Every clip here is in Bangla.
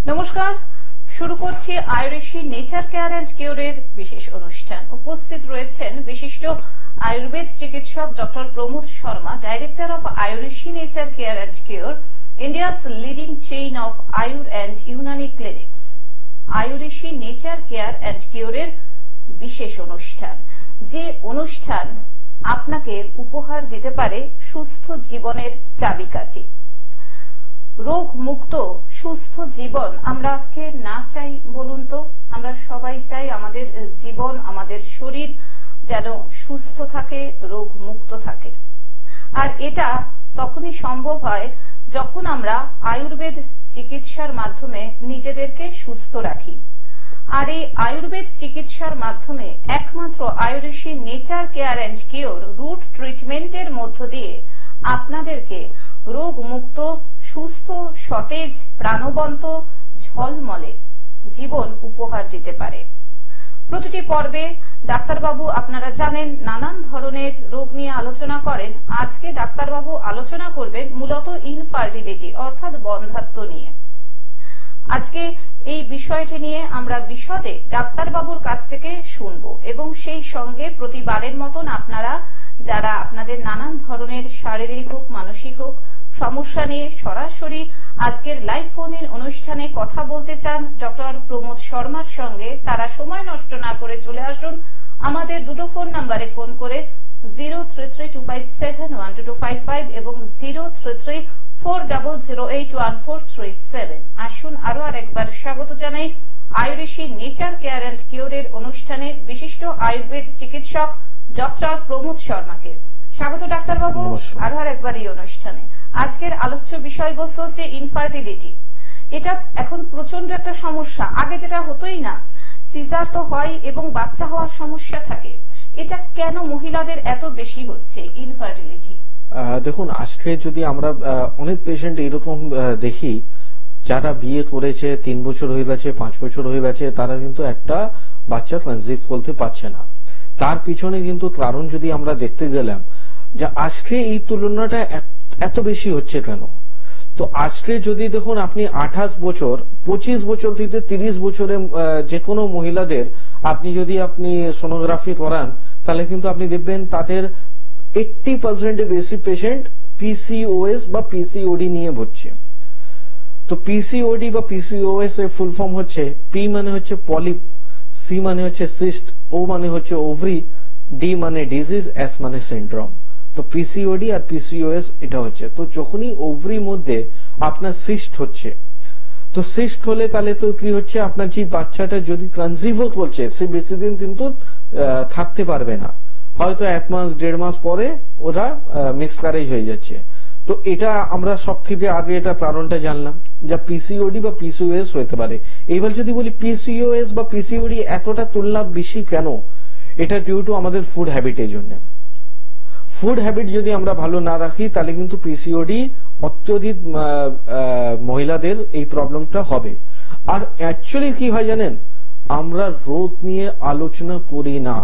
নমস্কার, শুরু করছি আয়ুরেশি নেচার কেয়ার অ্যান্ড কিওরের বিশেষ অনুষ্ঠান। উপস্থিত রয়েছেন বিশিষ্ট আয়ুর্বেদ চিকিৎসক doctor Pramod Sharma, director of Ayureshi nature care and cure, India's leading chain of Ayur and Unani clinics. Ayureshi nature care and কিওরের বিশেষ অনুষ্ঠান, যে অনুষ্ঠান আপনাকে উপহার দিতে পারে সুস্থ জীবনের চাবিকাঠি। রোগ মুক্ত সুস্থ জীবন আমরা কে না চাই বলুন তো? আমরা সবাই চাই আমাদের জীবন, আমাদের শরীর যেন সুস্থ থাকে, রোগ মুক্ত থাকে। আর এটা তখনই সম্ভব হয় যখন আমরা আয়ুর্বেদ চিকিৎসার মাধ্যমে নিজেদেরকে সুস্থ রাখি। আর এই আয়ুর্বেদ চিকিৎসার মাধ্যমে একমাত্র Ayureshi nature care and cure root ট্রিটমেন্টের মধ্য দিয়ে আপনাদেরকে রোগ মুক্ত, সুস্থ, সতেজ, প্রাণবন্ত, ঝলমলে জীবন উপহার দিতে পারে। প্রতিটি পর্বে ডাক্তারবাবু আপনারা জানেন নানান ধরনের রোগ নিয়ে আলোচনা করেন। আজকে ডাক্তারবাবু আলোচনা করবেন মূলত ইনফার্টিলিটি অর্থাৎ বন্ধ্যাত্ব নিয়ে। আজকে এই বিষয়টি নিয়ে আমরা বিশদে ডাক্তারবাবুর কাছ থেকে শুনবো এবং সেই সঙ্গে প্রতিবারের মতন আপনারা যারা আপনাদের নানান ধরনের শারীরিক হোক মানসিক হোক সমস্যা নিয়ে সরাসরি আজকের লাইভ ফোন ইন অনুষ্ঠানে কথা বলতে চান ডক্টর প্রমোদ শর্মার সঙ্গে, তারা সময় নষ্ট না করে চলে আসুন আমাদের দুটো ফোন নাম্বারে ফোন করে 0332571225 এবং 033400814337। আসুন আরো আরেকবার স্বাগত জানাই আয়ুরেশি নেচার কেয়ার অ্যান্ড কিওরের অনুষ্ঠানে বিশিষ্ট আয়ুর্বেদ চিকিৎসক ডক্টর প্রমোদ শর্মাকে। স্বাগত ডাক্তারবাবু আরো আরেকবার এই অনুষ্ঠানে। আজকের আলোচ্য বিষয়বস্তু হচ্ছে ইনফার্টিলিটি। এটা এখন প্রচন্ড একটা সমস্যা। আগে যেটা হতোই না, সিজার তো হয় এবং বাচ্চা হওয়ার সমস্যা থাকে, এটা কেন মহিলাদের এত বেশি হচ্ছে ইনফার্টিলিটি? দেখুন, আজকে যদি আমরা অনেক পেশেন্ট এরকম দেখি যারা বিয়ে করেছে 3 বছর হয়ে গেছে, 5 বছর হয়ে গেছে, তারা কিন্তু একটা বাচ্চা কনসিভ করতে পারছে না। তার পিছনে কিন্তু কারণ যদি আমরা দেখতে গেলাম যে আজকে এই তুলনাটা এত বেশি হচ্ছে কেন। তো আজকে যদি দেখুন আপনি 28 বছর 25 বছর থেকে 30 বছরে যে কোনো মহিলাদের আপনি যদি সোনোগ্রাফি করান, তাহলে কিন্তু আপনি দেখবেন তাদের 80% বেশি পেশেন্ট পিসিওএস বা পিসিওডি নিয়ে ভুগছে। তো পিসিওডি বা পিসিওএস এর ফুল ফর্ম হচ্ছে পি মানে হচ্ছে পলিপ, সি মানে হচ্ছে সিস্ট, ও মানে হচ্ছে ওভারি, ডি মানে ডিজিজ, এস মানে সিন্ড্রোম। তো পিসিওডি আর পিসিওএস এটা হচ্ছে। তো যখনই ওভারির মধ্যে আপনার সিস্ট হচ্ছে, তো সিস্ট হলে তাহলে তো কি হচ্ছে, আপনার যে বাচ্চাটা যদি কনসিভও করছে সে বেশি দিন কিন্তু থাকতে পারবে না, হয়তো 1 মাস 1.5 মাস পরে ওরা মিসক্যারেজ হয়ে যাচ্ছে। তো এটা আমরা সব থেকে আগে এটা কারণটা জানলাম যা পিসিওডি বা পিসিওএস হতে পারে। এবার যদি বলি পিসিওএস বা পিসিওডি এতটা তুলনা বেশি কেন, এটা ডিউ টু আমাদের ফুড হ্যাবিটের জন্য। ফুড হ্যাবিট যদি আমরা ভালো না রাখি তাহলে কিন্তু পিসিওডি অত্যধিক মহিলাদের এই প্রবলেমটা হবে। আর অ্যাকচুয়ালি কি হয় জানেন, আমরা রোগ নিয়ে আলোচনা করি না।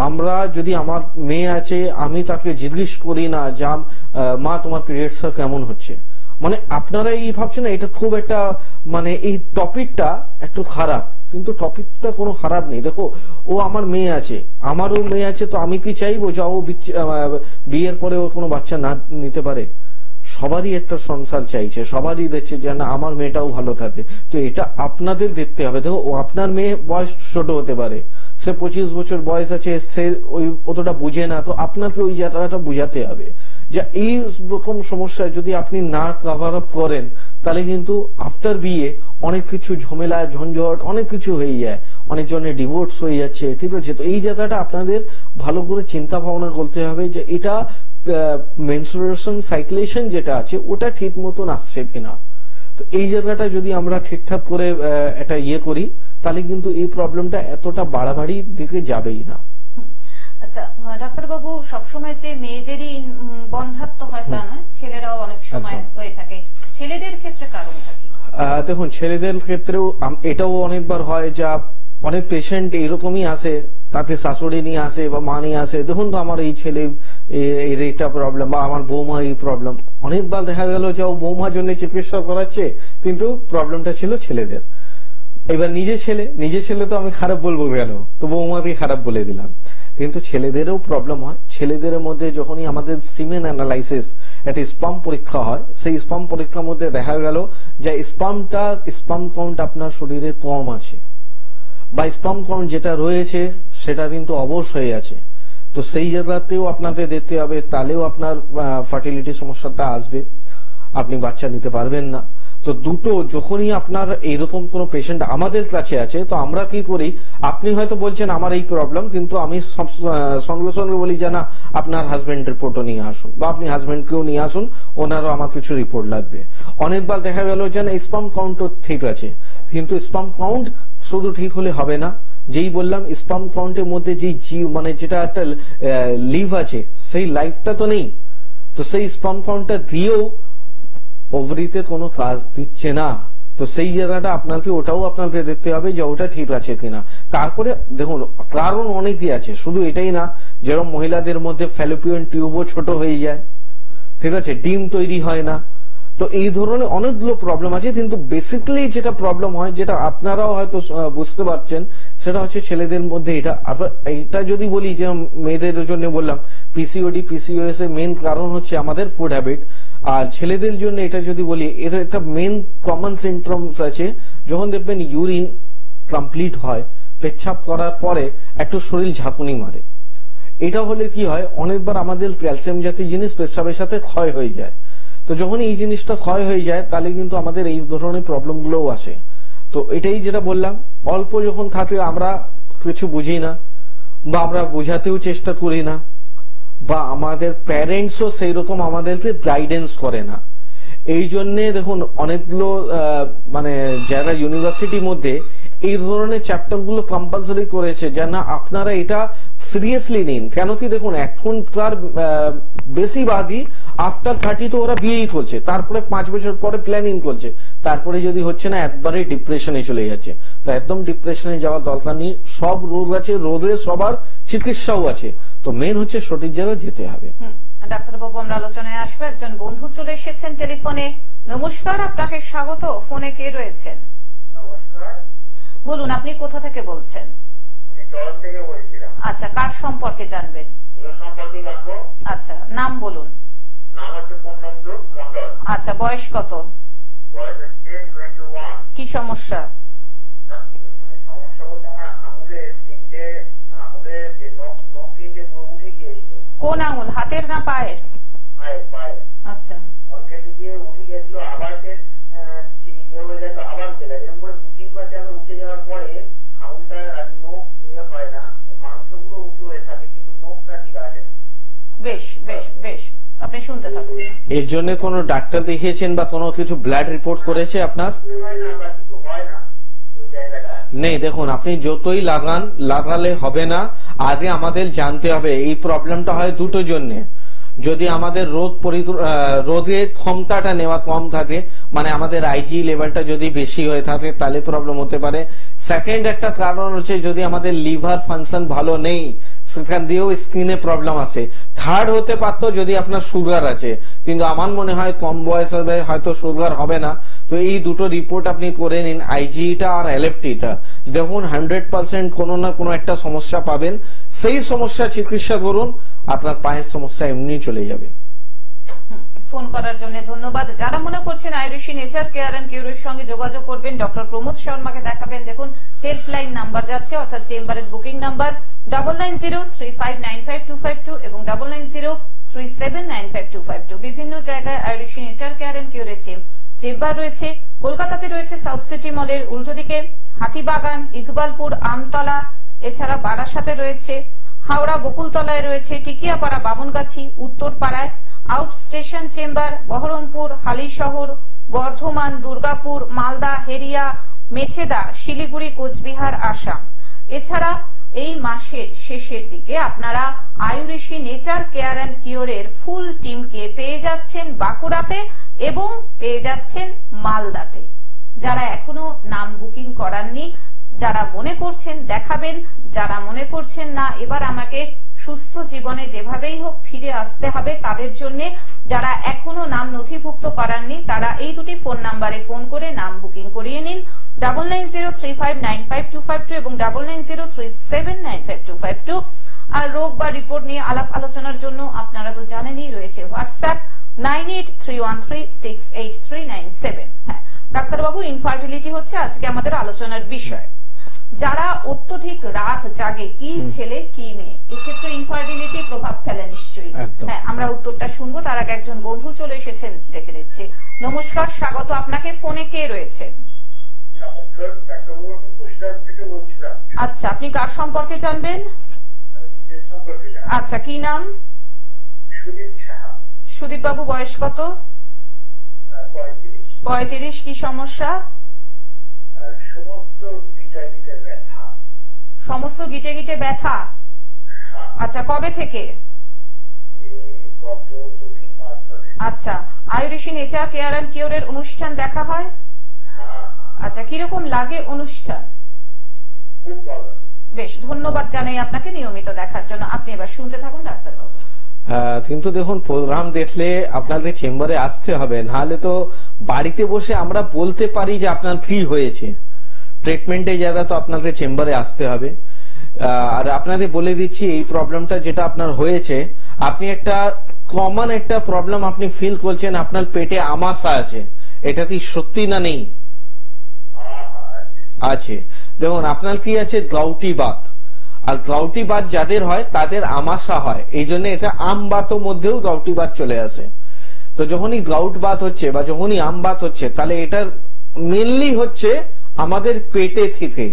আমরা যদি আমার মেয়ে আছে আমি তাকে জিজ্ঞেস করি না যা মা তোমার পিরিয়ডস কেমন হচ্ছে, মানে আপনারা এই ভাবছেন এটা খুব একটা এই টপিকটা একটু খারাপ, কিন্তু টপিকটা কোনো খারাপ নেই। দেখো, ও আমার মেয়ে আছে, আমারও মেয়ে আছে, তো আমি কি চাইবো যে ও বিয়ের পরে ও কোনো বাচ্চা না নিতে পারে? সবারই একটা সংসার চাইছে, সবারই দেখছে যে না আমার মেয়েটাও ভালো থাকে। তো এটা আপনাদের দেখতে হবে। দেখো, ও আপনার মেয়ে বয়স ছোট হতে পারে, সে 25 বছর বয়স আছে, সে ওই অতটা বুঝে না, তো আপনাকে ওই জায়গাটা বুঝাতে হবে যে এই রকম সমস্যা যদি আপনি না কভার আপ করেন তাহলে কিন্তু আফটার বিয়ে অনেক কিছু ঝামেলা ঝঞ্ঝট অনেক কিছু হয়ে যায়, অনেক জনের ডিভোর্স হয়ে যাচ্ছে, ঠিক আছে? তো এই জায়গাটা আপনাদের ভালো করে চিন্তা ভাবনা করতে হবে যে এটা মেনস্ট্রুয়েশন সাইক্লেশন যেটা আছে ওটা ঠিক মতন আসছে কিনা। তো এই জায়গাটা যদি আমরা ঠিকঠাক করে এটা করি তাহলে কিন্তু এই প্রবলেমটা এতটা বাড়াবাড়ির দিকে যাবেই না। আচ্ছা ডাক্তারবাবু, সবসময় যে মেয়েদেরই বন্ধ্যাত্ব হয় তা না, ছেলেরাও অনেক সময় হয়ে থাকে। ছেলেদের ক্ষেত্রে কারণটা কি? দেখুন, ছেলেদের ক্ষেত্রেও এটাও অনেকবার হয়, যা অনেক পেশেন্ট এরকমই আসে, তাকে শাশুড়ি নিয়ে আসে বা মা নিয়ে আসে, দেখুন তো আমার এই ছেলে এইটা প্রবলেম, বা আমার বৌমা এই প্রবলেম। অনেকবার দেখা গেল যে ও বৌমার জন্য চিকিৎসা করাচ্ছে, কিন্তু প্রবলেমটা ছিল ছেলেদের। এবার নিজে ছেলে তো আমি খারাপ বলবো কেন, তো বৌমাকে খারাপ বলে দিলাম। কিন্তু ছেলেদেরও প্রবলেম হয়। ছেলেদের মধ্যে যখনই আমাদের সিমেন অ্যানালাইসিস, একটা স্পাম পরীক্ষা হয়, সেই স্পাম পরীক্ষার মধ্যে দেখা গেল যে স্পাম কাউন্ট আপনার শরীরে কম আছে, বা স্পাম কাউন্ট যেটা রয়েছে সেটা কিন্তু অবশ হয়ে আছে। তো সেই জায়গাতেও আপনাদের দেখতে হবে, তাহলেও আপনার ফার্টিলিটি সমস্যাটা আসবে, আপনি বাচ্চা নিতে পারবেন না। তো দুটো যখনই আপনার এইরকম কোন পেশেন্ট আমাদের কাছে আছে, তো আমরা কি করি, আপনি হয়তো বলছেন আমার এই প্রবলেম, কিন্তু আমি সঙ্গে সঙ্গে বলি যে না, আপনার হাজবেন্ড রিপোর্টও নিয়ে আসুন, বা আপনি হাজবেন্ডকেও নিয়ে আসুন, ওনারও আমার কিছু রিপোর্ট লাগবে। অনেকবার দেখা গেল যে না, স্পাম কাউন্টও ঠিক আছে, কিন্তু স্পাম কাউন্ট শুধু ঠিক হলে হবে না। যেই বললাম স্পাম কাউন্টের মধ্যে যে মানে যেটা একটা লিভ আছে, সেই লাইফটা তো নেই। তো সেই স্পাম কাউন্টটা দিয়েও ওভারিতে কোনো কাজ দিচ্ছে না। তো সেই জায়গাটা আপনাকে ওটাও আপনাকে দেখতে হবে যে ওটা ঠিক আছে কিনা। তারপরে দেখুন, কারণ অনেকই আছে, শুধু এটাই না। যেরকম মহিলাদের মধ্যে ফ্যালোপিয়ান টিউবও ছোট হয়ে যায়, ঠিক আছে, ডিম তৈরি হয় না। তো এই ধরনের অনেকগুলো প্রবলেম আছে, কিন্তু বেসিক্যালি যেটা প্রবলেম হয়, যেটা আপনারাও হয়তো বুঝতে পারছেন, সেটা হচ্ছে ছেলেদের মধ্যে এটা। এটা যদি বলি যে মেয়েদের জন্য বললাম পিসিওডি, পিসিওএস এর মেন কারণ হচ্ছে আমাদের ফুড হ্যাবিট। আর ছেলেদের জন্য এটা যদি বলি, এটা একটা মেন কমন সিমটমস আছে। যখন দেখবেন ইউরিন কমপ্লিট হয়, পেচ্ছাপ করার পরে একটু শরীর ঝাঁকুনি মারে, এটা হলে কি হয়, অনেকবার আমাদের ক্যালসিয়াম জাতীয় জিনিস পেচ্ছাপের সাথে ক্ষয় হয়ে যায়। তো যখন এই জিনিসটা ক্ষয় হয়ে যায়, তাহলে কিন্তু আমাদের এই ধরনের প্রবলেম গুলোও আসে। তো এটাই যেটা বললাম, অল্প যখন থাকে আমরা কিছু বুঝি না, বা আমরা বোঝাতেও চেষ্টা করি না, বা আমাদের প্যারেন্টসও সেই রকম আমাদেরকে গাইডেন্স করে না। এই জন্য দেখুন অনেকগুলো মানে যারা ইউনিভার্সিটির মধ্যে এই ধরনের চ্যাপ্টার গুলো কম্পালসারি করেছে, যে না আপনারা এটা সিরিয়াসলি নিন। কেন কি দেখুন, এখনকার বেশিরভাগই আফটার 30 তো ওরা বিয়েই করছে, তারপরে 5 বছর পরে প্ল্যানিং করছে, তারপরে যদি হচ্ছে না একবারে ডিপ্রেশনে চলে যাচ্ছে। তো একদম ডিপ্রেশনে যাওয়ার দরকার নেই। সব রোগ আছে, রোগের সবার চিকিৎসাও আছে। তো মেন হচ্ছে সঠিক জায়গায় যেতে হবে। ডাক্তারবাবু, আমরা আলোচনায় আসবো। একজন বন্ধু চলে এসেছেন টেলিফোনে। নমস্কার, আপনাকে স্বাগত। ফোনে কে রয়েছেন? নমস্কার, বলুন, আপনি কোথা থেকে বলছেন? চরণ থেকে বলছিলাম। আচ্ছা, কার সম্পর্কে জানবেন? সম্পর্কে জানবো। আচ্ছা, নাম বলুন। নাম হচ্ছে পূর্ণেন্দু মন্ডল। আচ্ছা, বয়স কত? বয়স হচ্ছে 21। কি সমস্যা? সমস্যা বলতে আমার আঙুলের 3টে আঙুলের যে নখ 3টে পুরো উঠে গিয়েছিল। কোন আঙুল, হাতের না পায়ের? পায়ের। আচ্ছা, অনেকের দিকে উঠে গিয়েছিল, আবার সে হয়ে গেছে, আবার উঠে গেছে। এরকম করে 2-3 বার উঠে যাওয়ার পরে আঙুলটা আর নখ হয় না, মাংসগুলো উঁচু হয়ে থাকে, কিন্তু নখটা ঠিক আছে না। বেশ বেশ বেশ, আপনি শুনতে থাকুন। এর জন্য কোনো ডাক্তার দেখিয়েছেন বা কোনো কিছু ব্লাড রিপোর্ট করেছে আপনার? হয় না বা কিছু হয় না ওই জায়গাটা। নেই, দেখুন আপনি যতই লাগালে হবে না। আগে আমাদের জানতে হবে এই প্রবলেমটা হয় দুটো জন্যে। যদি আমাদের রোগের ক্ষমতাটা নেওয়া কম থাকে, মানে আমাদের আইজি লেভেলটা যদি বেশি হয়ে থাকে, তাহলে প্রবলেম হতে পারে। সেকেন্ড একটা কারণ হচ্ছে যদি আমাদের লিভার ফাংশন ভালো নেই, সেখান দিয়েও স্কিনে প্রবলেম আসে। থার্ড হতে পারতো যদি আপনার সুগার আছে, কিন্তু আমার মনে হয় কম বয়স হবে, হয়তো সুগার হবে না। তো এই দুটো রিপোর্ট আপনি করে নিন, আইজিটা আর এলএফটিটা। দেখুন 100% কোনো না কোনো একটা সমস্যা পাবেন, সেই সমস্যা চিকিৎসা করুন, আপনার পায়ের সমস্যা এমনি চলে যাবে। ফোন করার জন্য ধন্যবাদ। যারা মনে করছেন আয়ুষী নেচার কেয়ার এন্ড কিউরের সঙ্গে যোগাযোগ করবেন, ডক্টর প্রমোদ শর্মাকে দেখাবেন, দেখুন হেল্পলাইন নাম্বার যাচ্ছে, অর্থাৎ চেম্বারের বুকিং নাম্বার 9903595252 এবং 9903795252। বিভিন্ন জায়গায় আয়ুষী নেচার কেয়ার এন্ড কিউরের চেম্বার রয়েছে। কলকাতাতে রয়েছে সাউথ সিটি মলের উল্টো দিকে, হাতিবাগান, ইকবালপুর, আমতলা, এছাড়া বারাসাতে রয়েছে, হাওড়া বকুলতলায় রয়েছে, টিকিয়াপাড়া, বামনগাছি, উত্তরপাড়ায়, out station chamber Baharampur, Halisahar, Bardhaman, Durgapur, Malda, Heria, Mecheda, Siliguri, Coochbehar, Assam. এছাড়া এই মাসের শেষের দিকে আপনারা আয়ুষী নেচার কেয়ার এন্ড কিওরের ফুল টিমকে পেয়ে যাচ্ছেন বাঁকুড়াতে এবং পেয়ে যাচ্ছেন মালদাতে। যারা এখনো নাম বুকিং করাননি, যারা মনে করছেন দেখাবেন, যারা মনে করছেন না এবার আমাকে সুস্থ জীবনে যেভাবেই হোক ফিরে আসতে হবে তাদের জন্য। যারা এখনো নাম নথিভুক্ত করাননি তারা এই দুটি ফোন নাম্বারে ফোন করে নাম বুকিং করিয়ে নিন, 9903595252 এবং 9903795252। আর রোগ বা রিপোর্ট নিয়ে আলাপ আলোচনার জন্য আপনারা তো জানেনই রয়েছে হোয়াটসঅ্যাপ 9831368397। হ্যাঁ ডাক্তারবাবু, ইনফার্টিলিটি হচ্ছে আজকে আমাদের আলোচনার বিষয়। যারা অত্যধিক রাত জাগে, কি ছেলে কি মেয়ে, এক্ষেত্রে ইনফার্টিলিটি প্রভাব ফেলে নিশ্চয়ই। হ্যাঁ আমরা উত্তরটা শুনবো, তার আগে একজন বন্ধু চলে এসেছেন, দেখে নিচ্ছি। নমস্কার, স্বাগত আপনাকে। ফোনে কে রয়েছে? আচ্ছা, আপনি কার সম্পর্কে জানবেন? আচ্ছা, কি নাম? সুদীপ বাবু, বয়স কত? 35। কি সমস্যা? সমস্ত গিটে গিটে ব্যথা। আচ্ছা, কবে থেকে? আচ্ছা, আয়ুরিশি নেচার কেয়ার অ্যান্ড কিওরের অনুষ্ঠান দেখা হয়? আচ্ছা, কিরকম লাগে অনুষ্ঠান? বেশ, ধন্যবাদ জানাই আপনাকে নিয়মিত দেখার জন্য। আপনি এবার শুনতে থাকুন ডাক্তারবাবু। কিন্তু দেখুন, প্রোগ্রাম দেখলে আপনাদের চেম্বারে আসতে হবে, নাহলে তো বাড়িতে বসে আমরা বলতে পারি যে আপনার কি হয়েছে। ট্রিটমেন্টে যারা তো আপনাদের চেম্বারে আসতে হবে। আর আপনাদের বলে দিচ্ছি, এই প্রবলেমটা যেটা আপনার হয়েছে, আপনি একটা কমন একটা প্রবলেম আপনি ফিল করছেন, আপনার পেটে আমাশা আছে। এটা কি সত্যি না নেই? আছে। দেখুন, আপনার কি আছে? গ্লাউটি বাত। আর গ্লাউটি বাত যাদের হয় তাদের আমাশা হয়, এই জন্য এটা আম বাতের মধ্যেও গ্লাউটি বাত চলে আসে। তো যখনই গ্লাউট বাত হচ্ছে বা যখনই আম বাত হচ্ছে, তাহলে এটা মেনলি হচ্ছে আমাদের পেটে থেকে।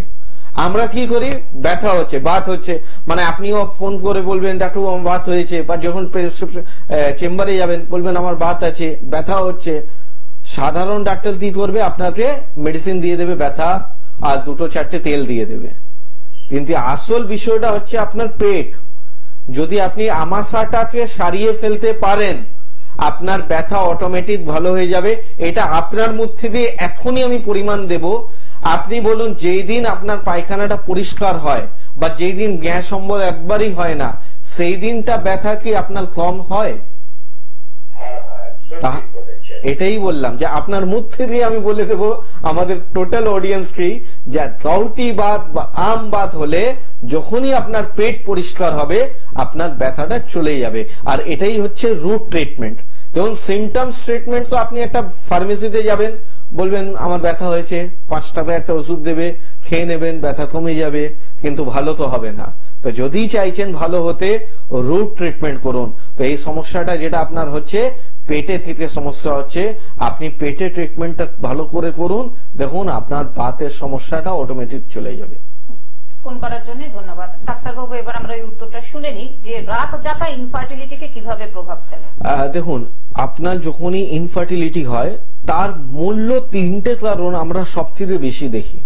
আমরা কি করি? ব্যথা হচ্ছে, বাত হচ্ছে, মানে আপনিও ফোন করে বলবেন ডাক্তার আমার বাত হয়েছে, বা যখন চেম্বারে যাবেন বলবেন আমার বাত আছে, ব্যথা হচ্ছে। সাধারণ ডাক্তার কি করবে? আপনাকে মেডিসিন দিয়ে দেবে ব্যথা, আর 2-4টে তেল দিয়ে দেবে। কিন্তু আসল বিষয়টা হচ্ছে আপনার পেট। যদি আপনি আমাশাটাকে সারিয়ে ফেলতে পারেন, আপনার ব্যথা অটোমেটিক ভালো হয়ে যাবে। এটা আপনার মধ্যে দিয়ে এখনই আমি পরিমাণ দেব। আপনি বলুন, যেই দিন আপনার পায়খানাটা পরিষ্কার হয় বা যেই দিন গ্যাস অম্বল একবারই হয় না, সেই দিনটা ব্যথা কি আপনার কম হয়? এটাই বললাম যে আপনার মুখ থেকে আমি বলে দেব আমাদের টোটাল অডিয়েন্সকে, যে গ্লাউটি বাত বা আম বাত হলে যখনই আপনার পেট পরিষ্কার হবে আপনার ব্যথাটা চলে যাবে। আর এটাই হচ্ছে রুট ট্রিটমেন্ট। যেমন সিমটমস ট্রিটমেন্ট, তো আপনি একটা ফার্মেসিতে যাবেন, বলবেন আমার ব্যথা হয়েছে, 5 টাকা একটা ওষুধ দেবে, খেয়ে নেবেন, ব্যথা কমে যাবে, কিন্তু ভালো তো হবে না। তো যদি চাইছেন ভালো হতে, রুট ট্রিটমেন্ট করুন। তো এই সমস্যাটা যেটা আপনার হচ্ছে, পেটে থেকে সমস্যা হচ্ছে, আপনি পেটে ট্রিটমেন্টটা ভালো করে করুন, দেখুন আপনার বাতের সমস্যাটা অটোমেটিক চলে যাবে। ফোন করার জন্য ধন্যবাদ ডাক্তারবাবু। এবার আমরা এই উত্তরটা শুনে নিই যে রাত জাগা ইনফার্টিলিটিকে কিভাবে প্রভাব ফেলে। দেখুন, আপনার যখনই ইনফার্টিলিটি হয় তার মূল্য 3টে কারণ আমরা সবথেকে বেশি দেখি।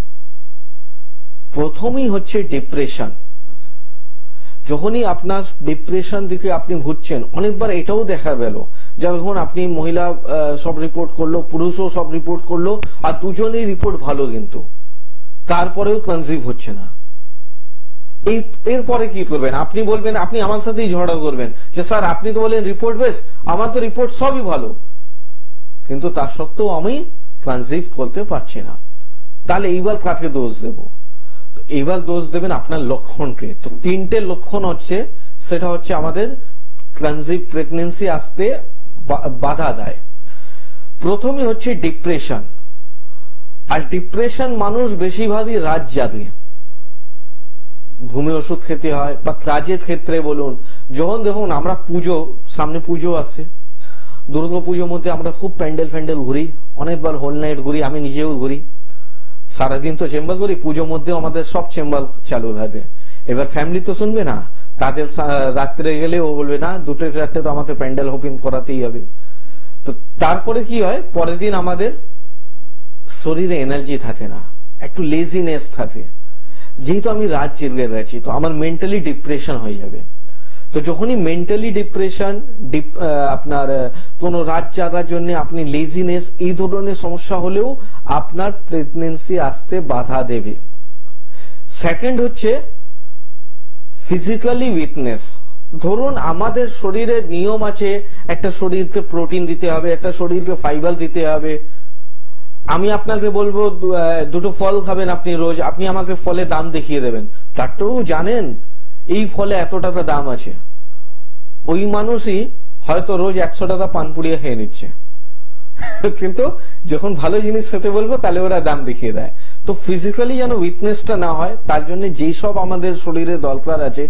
প্রথমেই হচ্ছে ডিপ্রেশন। যখনই আপনার ডিপ্রেশন দিকে আপনি ভুগছেন, অনেকবার এটাও দেখা গেল যখন আপনি মহিলা সব রিপোর্ট করলো, পুরুষও সব রিপোর্ট করলো, আর দুজনেই রিপোর্ট ভালো, কিন্তু তারপরেও কনসিভ হচ্ছে না। এরপরে কি করবেন? আপনি বলবেন, আপনি আমার সাথেই ঝগড়া করবেন যে স্যার আপনি তো বলেন রিপোর্ট বেশ, আমার তো রিপোর্ট সবই ভালো, কিন্তু তার সত্ত্বেও আমি কনসিভ করতে পারছি না। তাহলে এইবার কাকে দোষ দেব? এইবার দোষ দেবেন আপনার লক্ষণকে। তো 3টে লক্ষণ হচ্ছে, সেটা হচ্ছে আমাদের কনসিভ প্রেগনেন্সি আসতে বাধা দেয়। প্রথমে হচ্ছে ডিপ্রেশন। আর ডিপ্রেশন মানুষ বেশিরভাগই রাত জাগে, ঘুমে ওষুধ খেতে হয়, বা কাজের ক্ষেত্রে বলুন। যখন দেখুন আমরা পুজো, সামনে পুজো আসছে, দুর্গা পুজোর মধ্যে আমরা খুব প্যান্ডেল ঘুরি, অনেকবার হোল নাইট ঘুরি, আমি নিজেও ঘুরি, সারাদিন তো চেম্বার করি, পুজোর মধ্যে আমাদের সব চেম্বার চালু থাকে। এবার ফ্যামিলি তো শুনবে না, তাদের রাত্রে গেলে ও বলবে না 2-4টে তো আমাকে প্যান্ডেল হোপিং করাতেই হবে। তো তারপরে কি হয়, পরের দিন আমাদের শরীরে এনার্জি থাকে না, একটু লেজিনেস থাকে। যেহেতু আমি রাত জেগে গেছি, তো আমার মেন্টালি ডিপ্রেশন হয়ে যাবে। তো যখনই মেন্টালি ডিপ্রেশন, আপনার কোন রাত জাগার জন্য আপনি লেজিনেস, এই ধরনের সমস্যা হলেও আপনার প্রেগনেন্সি আসতে বাধা দেবে। সেকেন্ড হচ্ছে ফিজিক্যালি উইকনেস। ধরুন আমাদের শরীরে নিয়ম আছে, একটা শরীরকে প্রোটিন দিতে হবে, একটা শরীরকে ফাইবার দিতে হবে। আমি আপনাকে বলবো দুটো ফল খাবেন আপনি রোজ, আপনি আমাকে ফলের দাম দেখিয়ে দেবেন, ডাক্তারবাবু জানেন এই ফলে এত টাকা দাম আছে, ওই মানুষই হয়তো রোজ 100 টাকা পান পুড়িয়ে খেয়ে নিচ্ছে। কিন্তু যখন ভালো জিনিস খেতে বলবো তাহলে ওরা দাম দেখিয়ে দেয়। তো ফিজিক্যালি যেন উইকনেসটা না হয় তার জন্য যেই সব আমাদের শরীরে দরকার আছে,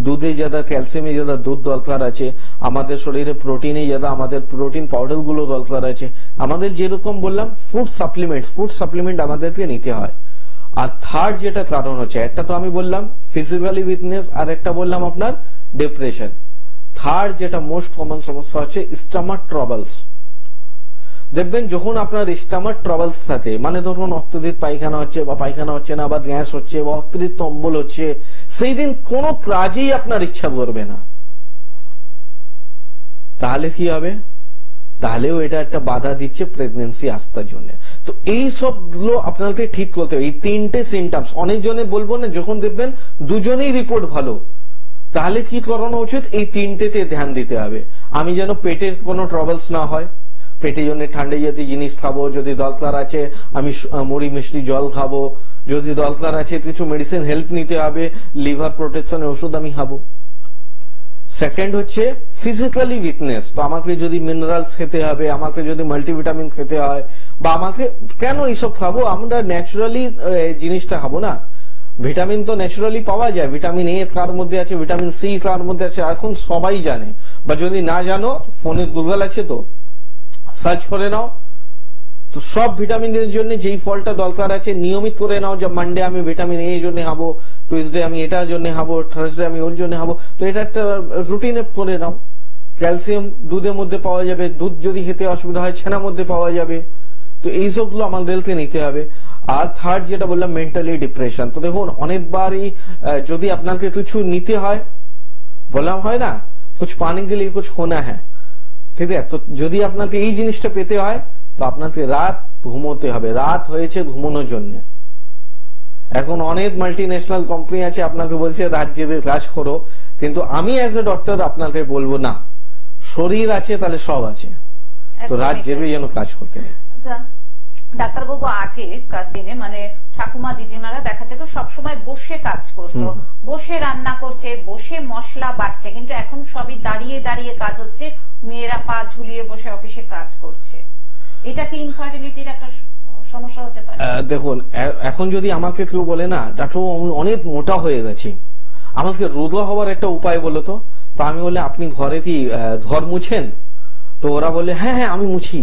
দুধে যারা ক্যালসিয়ামে যারা দুধ দরকার আছে, আমাদের শরীরে প্রোটিনে যারা আমাদের প্রোটিন পাউডার গুলো দরকার আছে, আমাদের যেরকম বললাম ফুড সাপ্লিমেন্ট আমাদেরকে নিতে হয়। আর থার্ড যেটা কারণ হচ্ছে, একটা তো আমি বললাম ফিজিক্যালি উইকনেস, আর একটা বললাম আপনার ডিপ্রেশন। থার্ড যেটা মোস্ট কমন সমস্যা হচ্ছে স্টমাক ট্রাবলস। দেখবেন যখন আপনার স্টমাক ট্রাবলস থাকে, মানে ধরুন অত্যধিক পায়খানা হচ্ছে বা পায়খানা হচ্ছে না, বা গ্যাস হচ্ছে বা অত্যধিক অম্বল হচ্ছে, সেই দিন কোনো কাজেই আপনার ইচ্ছা করবে না। তাহলে কি হবে? তাহলেও এটা একটা বাধা দিচ্ছে প্রেগনেন্সি আসার জন্য। তো এই সবগুলো আপনাকে ঠিক করতে হবে। এই 3টে সিমটমস, অনেকজনে বলবো না, যখন দেখবেন দুজনেই রিপোর্ট ভালো, তাহলে কি করানো উচিত? এই 3টেতে ধ্যান দিতে হবে। আমি যেন পেটের কোনো ট্রাবলস না হয়, পেটের জন্য ঠান্ডা জাতীয় জিনিস খাবো, যদি দরকার আছে আমি মুড়ি মিষ্টি জল খাবো, যদি দরকার আছে কিছু মেডিসিন হেল্প নিতে হবে, লিভার প্রোটেকশনের ওষুধ আমি খাবো। সেকেন্ড হচ্ছে ফিজিক্যালি উইকনেস, তো আমাকে যদি মিনারেলস খেতে হবে, আমাকে যদি মাল্টিভিটামিন খেতে হয়, বা আমাকে কেন এইসব খাবো, আমরা ন্যাচারালি জিনিসটা খাবো না। ভিটামিন তো ন্যাচারালি পাওয়া যায়, ভিটামিন এ কার মধ্যে আছে, ভিটামিন সি কার মধ্যে আছে, এখন সবাই জানে। বা যদি না জানো, ফোনে গুগল আছে, তো সার্চ করে নাও। তো সব ভিটামিনের জন্য যেই ফলটা দরকার আছে নিয়মিত করে নাও, যে মানডে আমি ভিটামিন এর জন্য খাবো, টুইসডে আমি এটার জন্য খাবো, থার্সডে আমি ওর জন্য খাবো। তো এটা একটা রুটিনে করে নাও। ক্যালসিয়াম দুধের মধ্যে পাওয়া যাবে, দুধ যদি খেতে অসুবিধা হয় ছানার মধ্যে পাওয়া যাবে। তো এই সবগুলো আমাদেরকে নিতে হবে। আর থার্ড যেটা বললাম মেন্টালি ডিপ্রেশন। তো দেখুন অনেকবারই যদি আপনাকে কিছু নিতে হয়, বলা হয় না কুছ পানে কে লিয়ে কুছ খোনা হ্যায়, ঠিক আছে? তো যদি আপনাকে এই জিনিসটা পেতে হয় তো আপনাকে রাত ঘুমোতে হবে। রাত হয়েছে ঘুমানোর জন্য। এখন অনেক মাল্টিন্যাশনাল কোম্পানি আছে আপনাকে বলছে রাত জেগে কাজ করো, কিন্তু আমি অ্যাজ এ ডক্টর আপনাকে বলবো না, শরীর আছে তাহলে সব আছে, তো রাত জেগে যেন কাজ করতে নেই। ডাক্তারবাবু আগেকার দিনে মানে ঠাকুমা দিদিমারা দেখা যেত সবসময় বসে কাজ করতো, বসে রান্না করছে, বসে মশলা বাটছে, কিন্তু এখন সবই দাঁড়িয়ে দাঁড়িয়ে কাজ হচ্ছে, মেয়েরা পা ঝুলিয়ে বসে অফিসে কাজ করছে। এটা কি ইনফার্টিলিটির একটা সমস্যা হতে পারে? দেখুন এখন যদি আমাকে কেউ বলে না ডাক্তারবাবু আমি অনেক মোটা হয়ে গেছি, আমাকে রোগা হওয়ার একটা উপায় বলো তো আমি বলে আপনি ঘরে কি ঘর মুছেন? তো ওরা বলে হ্যাঁ হ্যাঁ আমি মুছি।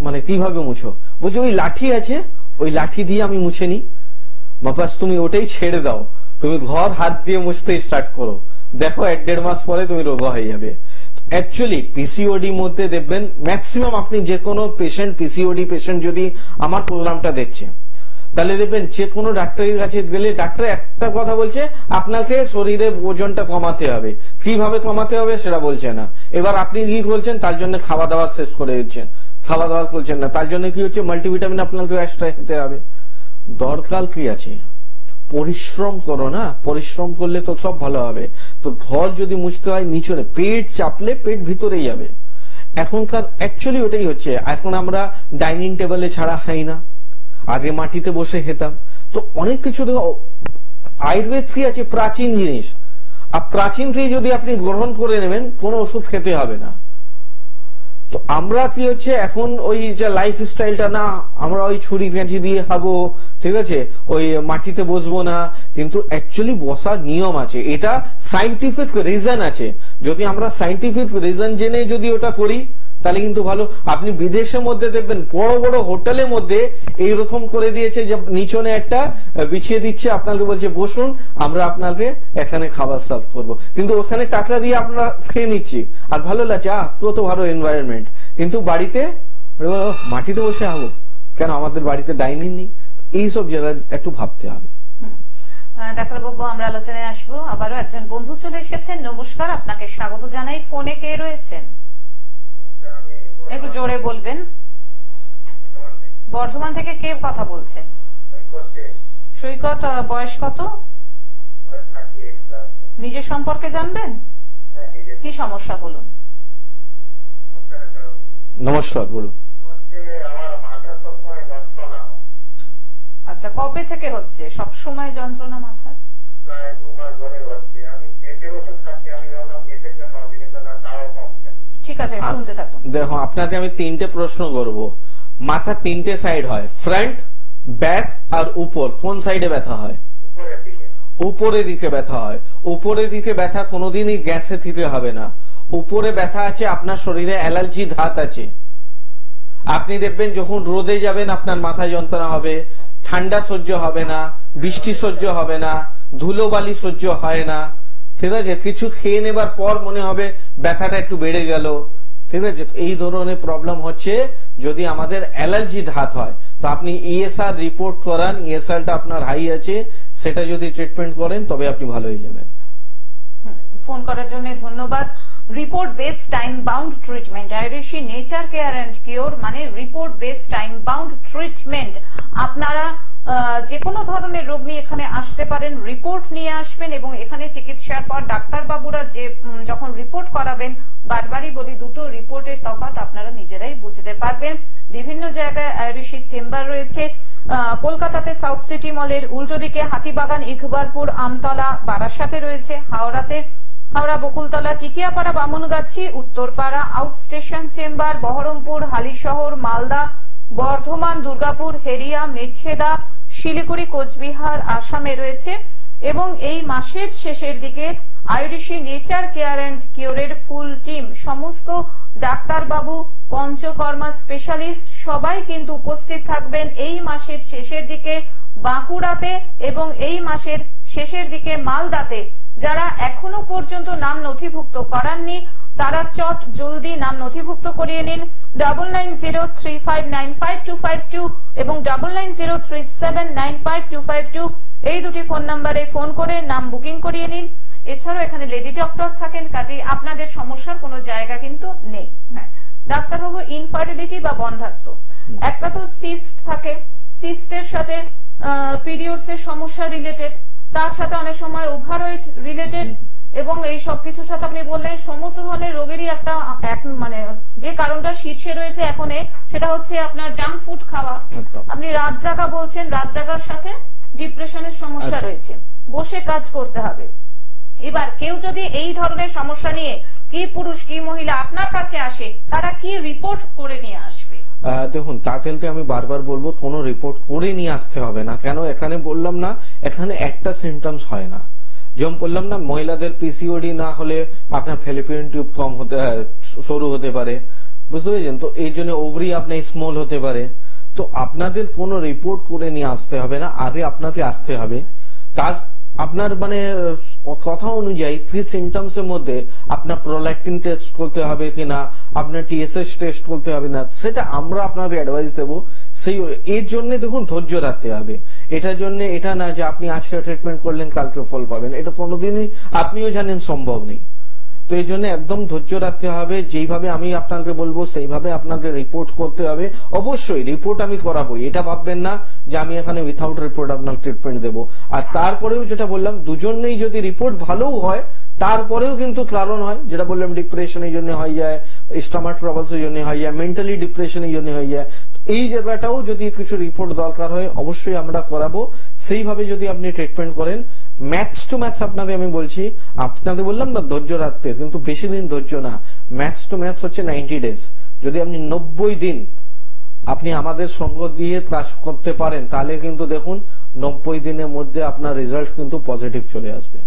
মানে কিভাবে মুছো? বলছে ওই লাঠি আছে, ওই লাঠি দিয়ে আমি মুছে নি। বাস তুমি ওটাই ছেড়ে দাও, তুমি ঘর হাত দিয়ে মুছতে স্টার্ট করো, দেখো 1-1.5 মাস পরে তুমি রোগা হয়ে যাবে। অ্যাকচুয়ালি পিসিওডি মধ্যে দেখবেন ম্যাক্সিমাম আপনি যে কোনো পেশেন্ট, পিসিওডি পেশেন্ট যদি আমার প্রোগ্রামটা দেখছে তাহলে দেখবেন যে কোনো ডাক্তারের কাছে গেলে ডাক্তার একটা কথা বলছে আপনাকে শরীরের ওজনটা কমাতে হবে, কিভাবে কমাতে হবে সেটা বলছে না। এবার আপনি কি বলছেন তার জন্য খাওয়া দাওয়া শেষ করে দিচ্ছেন, খাওয়া দাওয়া করছেন না, তার জন্য কি হচ্ছে মাল্টিভিটামিন আপনাকে এক্সট্রা খেতে হবে। দরকার কি আছে? পরিশ্রম করো না, পরিশ্রম করলে তো সব ভালো হবে। তো ঘর যদি মুছতে হয় নিচনে, পেট চাপলে পেট ভিতরে যাবে। এখনকার অ্যাকচুয়ালি ওটাই হচ্ছে, এখন আমরা ডাইনিং টেবিলে ছাড়া খাই না, আগে মাটিতে বসে খেতাম। তো অনেক কিছু আয়ুর্বেদ কি আছে প্রাচীন জিনিস, আর প্রাচীন কি যদি আপনি গ্রহণ করে নেবেন কোনো ওষুধ খেতে হবে না। তো আমরা কি হচ্ছে এখন ওই যে লাইফ স্টাইলটা না, আমরা ওই ছুরি পেঁচি দিয়ে খাবো, ঠিক আছে, ওই মাটিতে বসবো না, কিন্তু অ্যাকচুয়ালি বসার নিয়ম আছে, এটা সাইন্টিফিক রিজন আছে। যদি আমরা সাইন্টিফিক রিজন জেনে যদি ওটা করি তাহলে কিন্তু ভালো। আপনি বিদেশের মধ্যে দেখবেন বড় বড় হোটেলের মধ্যে এইরকম করে দিয়েছে যে নিচনে একটা বিছিয়ে দিচ্ছে, আপনাকে বলছে বসুন আমরা আপনাকে এখানে খাবার সার্ভ করবো, কিন্তু ওখানে টাকা দিয়ে আমরা খেয়ে নিচ্ছি আর ভালো লাগছে, কত ভালো এনভায়রনমেন্ট, কিন্তু বাড়িতে মাটিতে বসে খাবো কেন? আমাদের বাড়িতে ডাইনিং নেই। এইসব জায়গা একটু ভাবতে হবে। ডাক্তারবাবু আমরা আলোচনায় আসবো। আবারও একজন বন্ধু চলে এসেছেন, নমস্কার, আপনাকে স্বাগত জানাই। ফোনে কে রয়েছেন? একটু জোরে বলবেন। বর্ধমান থেকে কে কথা বলছেন? সৈকত, বয়স কত? নিজের সম্পর্কে জানবেন? হ্যাঁ, নিজের কি সমস্যা বলুন? নমস্কার, বলুন। হচ্ছে আমার মাথা সবসময় যন্ত্রণা, আচ্ছা, কবে থেকে হচ্ছে সব সময় যন্ত্রণা মাথার? প্রায় 2 মাস ধরে হচ্ছে। আমি পেটের ওষুধ খাচ্ছি, আমি ভাবলাম গ্যাসের জন্য হবে, কিন্তু না, তাও কমছে না। ঠিক আছে, শুনতে থাকুন। দেখো, আপনাকে আমি 3টে প্রশ্ন করব। মাথা 3টে সাইড হয়, ফ্রন্ট, ব্যাক আর উপর। কোন সাইডে ব্যথা হয়? উপরের দিকে। উপরের দিকে ব্যথা হয়। উপরের দিকে ব্যথা কোনোদিনই গ্যাসে থেকে হবে না। উপরে ব্যথা আছে, আপনার শরীরে অ্যালার্জি ধাত আছে। আপনি দেখবেন যখন রোদে যাবেন আপনার মাথা যন্ত্রণা হবে, ঠান্ডা সহ্য হবে না, বৃষ্টি সহ্য হবে না, ধুলোবালি সহ্য হয় না, ঠিক আছে? কিছু খেয়ে নেবার পর মনে হবে ব্যথাটা একটু বেড়ে গেল, ঠিক আছে? এই ধরনের প্রবলেম হচ্ছে যদি আমাদের অ্যালার্জি ধাত হয়। তো আপনি ইএসআর রিপোর্ট করান, ইএসআরটা আপনার হাই আছে, সেটা যদি ট্রিটমেন্ট করেন তবে আপনি ভালো হয়ে যাবেন। ফোন করার জন্য ধন্যবাদ। Report base time bound treatment, Ayurveshi nature care and cure মানে report base time bound treatment. আপনারা যে কোনো ধরনের রোগ নিয়ে এখানে আসতে পারেন, রিপোর্ট নিয়ে আসবেন এবং এখানে চিকিৎসার পর ডাক্তারবাবুরা যে যখন রিপোর্ট করাবেন, বারবারই বলি দুটো রিপোর্টের তফাৎ আপনারা নিজেরাই বুঝতে পারবেন। বিভিন্ন জায়গায় আয়ুর্বেশী চেম্বার রয়েছে। কলকাতাতে সাউথ সিটি মলের উল্টো দিকে, হাতিবাগান, ইকবালপুর, আমতলা, বারাসাতে রয়েছে। Howrah Bakultala, Tikiapara, Bamungachi, Uttarpara, out station chamber, Baharampur, Halisahar, Malda, Bardhaman, Durgapur, Heria, Mecheda, Siliguri, Coochbehar, আসামে রয়েছে। এবং এই মাসের শেষের দিকে আয়ুর্বেশী নেচার কেয়ার অ্যান্ড কিওরের ফুল টিম, সমস্ত ডাক্তারবাবু, পঞ্চকর্মা স্পেশালিস্ট সবাই কিন্তু উপস্থিত থাকবেন এই মাসের শেষের দিকে বাঁকুড়াতে এবং এই মাসের শেষের দিকে মালদাতে। যারা এখনো পর্যন্ত নাম নথিভুক্ত করাননি তারা চট জলদি নাম নথিভুক্ত করিয়ে নিন। 9903595252 এবং 9903795252 এই দুটি ফোন নাম্বারে ফোন করে নাম বুকিং করিয়ে নিন। এছাড়াও এখানে লেডি ডক্টর থাকেন, কাজেই আপনাদের সমস্যার কোনো জায়গা কিন্তু নেই। হ্যাঁ, ডাক্তারবাবু, ইনফার্টিলিটি বা বন্ধ্যাত্ব, একটা তো সিস্ট থাকে, সিস্টের সাথে পিরিয়ডস এর সমস্যা রিলেটেড, তার সাথে অনেক সময় ওভারওয়েট রিলেটেড, এবং এই সবকিছুর সাথে আপনি বললেন সমস্ত ধরনের রোগেরই একটা মানে যে কারণটা শীর্ষে রয়েছে এখন, সেটা হচ্ছে আপনার জাঙ্ক ফুড খাওয়া। আপনি রাত জাগা বলছেন, রাত জাগার সাথে ডিপ্রেশনের সমস্যা রয়েছে, বসে কাজ করতে হবে। এবার কেউ যদি এই ধরনের সমস্যা নিয়ে, কি পুরুষ কি মহিলা আপনার কাছে আসে, তারা কি রিপোর্ট করে নিয়ে আসবে? দেখুন, তাদেরকে আমি বারবার বলবো কোনো রিপোর্ট করে নিয়ে আসতে হবে না। কেন? এখানে বললাম না, এখানে একটা সিমটমস হয় না। যেমন বললাম না, মহিলাদের পিসিওডি না হলে আপনার ফ্যালোপিয়ান টিউব কম হতে, সরু হতে পারে, বুঝতে পেরেছেন? তো এই জন্য ওভারি আপনার স্মল হতে পারে। তো আপনাদের কোনো রিপোর্ট করে নিয়ে আসতে হবে না, আগে আপনাকে আসতে হবে। তার আপনার মানে কথা অনুযায়ী 3 সিমটমস এর মধ্যে আপনার প্রোল্যাকটিন টেস্ট করতে হবে কিনা, আপনার টিএসএইচ টেস্ট করতে হবে না, সেটা আমরা আপনাকে অ্যাডভাইস দেবো। সেই এর জন্য দেখুন ধৈর্য রাখতে হবে। এটার জন্য এটা না যে আপনি আজকে ট্রিটমেন্ট করলেন কালকে ফল পাবেন, এটা কোনোদিনই আপনিও জানেন সম্ভব নেই। তো এই জন্য একদম ধৈর্য রাখতে হবে। যেইভাবে আমি আপনাকে বলবো সেইভাবে আপনাকে রিপোর্ট করতে হবে। অবশ্যই রিপোর্ট আমি করাবো, এটা ভাববেন না যে আমি এখানে উইথাউট রিপোর্ট আপনার ট্রিটমেন্ট দেবো। আর তারপরেও যেটা বললাম, দুজনেই যদি রিপোর্ট ভালোও হয় তারপরেও কিন্তু কারণ হয়, যেটা বললাম ডিপ্রেশনের জন্য হয়ে যায়, স্টমাক ট্রাবলস এর জন্য হয়ে যায়, মেন্টালি ডিপ্রেশনের জন্য হয়ে যায়। এই জায়গাটাও যদি কিছু রিপোর্ট দরকার হয় অবশ্যই আমরা করাবো। সেইভাবে যদি আপনি ট্রিটমেন্ট করেন, ম্যাক্স টু ম্যাক্স আপনাকে আমি বলছি, আপনাকে বললাম না ধৈর্য রাখতে, কিন্তু বেশি দিন ধৈর্য না, ম্যাক্স টু ম্যাক্স হচ্ছে 90 ডেজ। যদি আপনি 90 দিন আপনি আমাদের সঙ্গ দিয়ে কাজ করতে পারেন, তাহলে কিন্তু দেখুন 90 দিনের মধ্যে আপনার রেজাল্ট কিন্তু পজিটিভ চলে আসবে।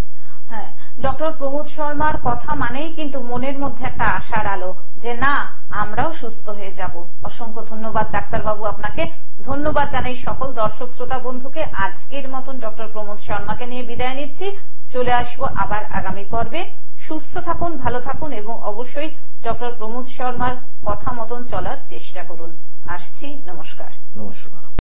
হ্যাঁ, ডক্টর প্রমোদ শর্মার কথা মানেই কিন্তু মনের মধ্যে একটা আশার আলো যে না, আমরাও সুস্থ হয়ে যাব। অসংখ্য ধন্যবাদ ডাক্তারবাবু আপনাকে। ধন্যবাদ জানাই সকল দর্শক শ্রোতা বন্ধুকে। আজকের মতন ডক্টর প্রমোদ শর্মাকে নিয়ে বিদায় নিচ্ছি। চলে আসবো আবার আগামী পর্বে। সুস্থ থাকুন, ভালো থাকুন এবং অবশ্যই ডক্টর প্রমোদ শর্মার কথা মতন চলার চেষ্টা করুন। আসছি, নমস্কার। নমস্কার।